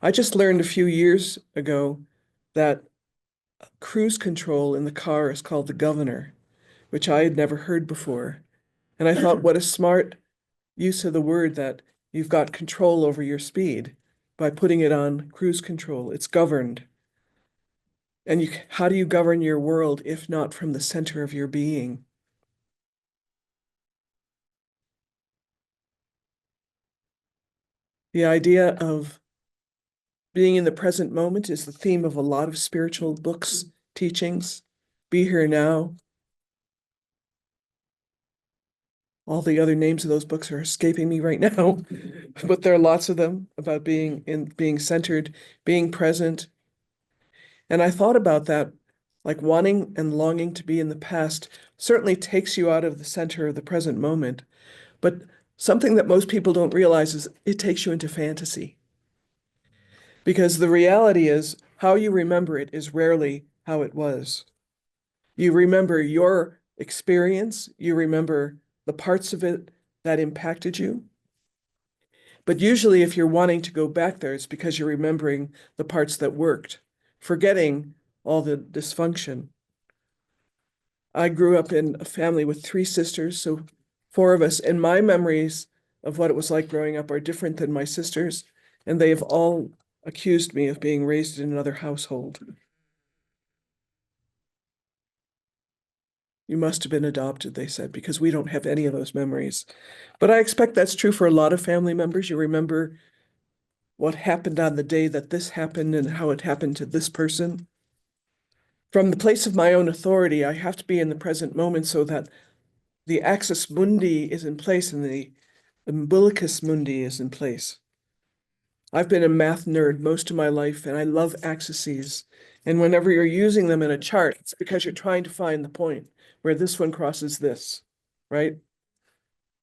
I just learned a few years ago that cruise control in the car is called the governor, which I had never heard before. And I thought, what a smart use of the word that you've got control over your speed by putting it on cruise control. It's governed. And how do you govern your world if not from the center of your being? The idea of being in the present moment is the theme of a lot of spiritual books, teachings. Be here now. All the other names of those books are escaping me right now, but there are lots of them about being centered, being present. And I thought about that, like wanting and longing to be in the past certainly takes you out of the center of the present moment. But something that most people don't realize is it takes you into fantasy. Because the reality is, how you remember it is rarely how it was. You remember your experience, you remember the parts of it that impacted you. But usually, if you're wanting to go back there, it's because you're remembering the parts that worked, forgetting all the dysfunction. I grew up in a family with three sisters, so four of us, and my memories of what it was like growing up are different than my sisters, and they have all accused me of being raised in another household. You must have been adopted, they said, because we don't have any of those memories. But I expect that's true for a lot of family members. You remember what happened on the day that this happened and how it happened to this person. From the place of my own authority, I have to be in the present moment so that the axis mundi is in place and the umbilicus mundi is in place. I've been a math nerd most of my life, and I love axes. And whenever you're using them in a chart, it's because you're trying to find the point where this one crosses this, right?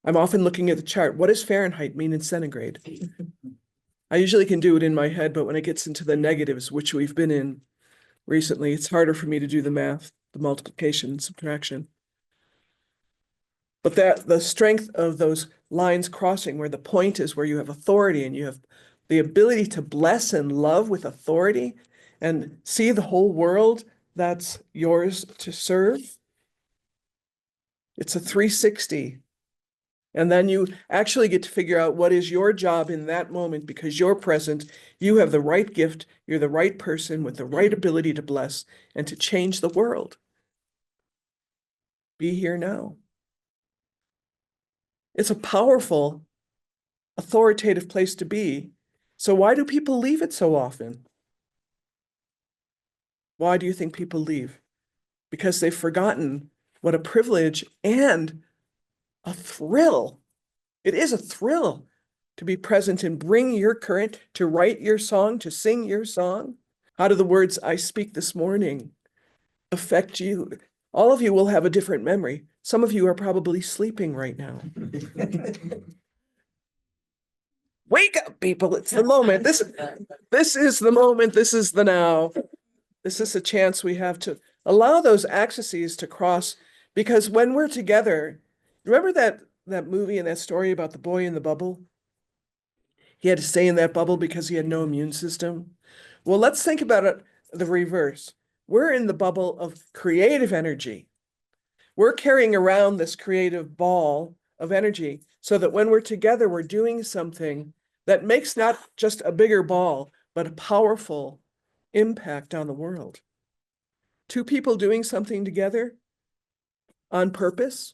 I'm often looking at the chart. What does Fahrenheit mean in centigrade? I usually can do it in my head, but when it gets into the negatives, which we've been in recently, it's harder for me to do the math, the multiplication and subtraction. But that the strength of those lines crossing where the point is where you have authority and you have the ability to bless and love with authority and see the whole world that's yours to serve. It's a 360. And then you actually get to figure out what is your job in that moment because you're present. You have the right gift. You're the right person with the right ability to bless and to change the world. Be here now. It's a powerful, authoritative place to be. So why do people leave it so often? Why do you think people leave? Because they've forgotten what a privilege and a thrill. It is a thrill to be present and bring your current, to write your song, to sing your song. How do the words I speak this morning affect you? All of you will have a different memory. Some of you are probably sleeping right now. Wake up, people. It's the moment. This is the moment. This is the now. This is a chance we have to allow those axes to cross, because when we're together, remember that movie and that story about the boy in the bubble? He had to stay in that bubble because he had no immune system. Well, let's think about it the reverse. We're in the bubble of creative energy. We're carrying around this creative ball of energy so that when we're together, we're doing something that makes not just a bigger ball, but a powerful impact on the world. Two people doing something together on purpose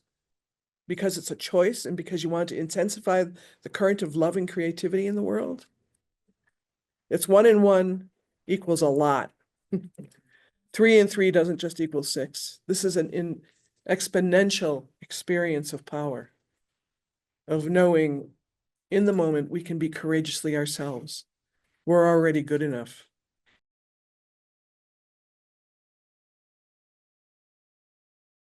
because it's a choice and because you want to intensify the current of love and creativity in the world. It's 1 and 1 equals a lot. 3 and 3 doesn't just equal 6. This is an exponential experience of power, of knowing in the moment we can be courageously ourselves. We're already good enough.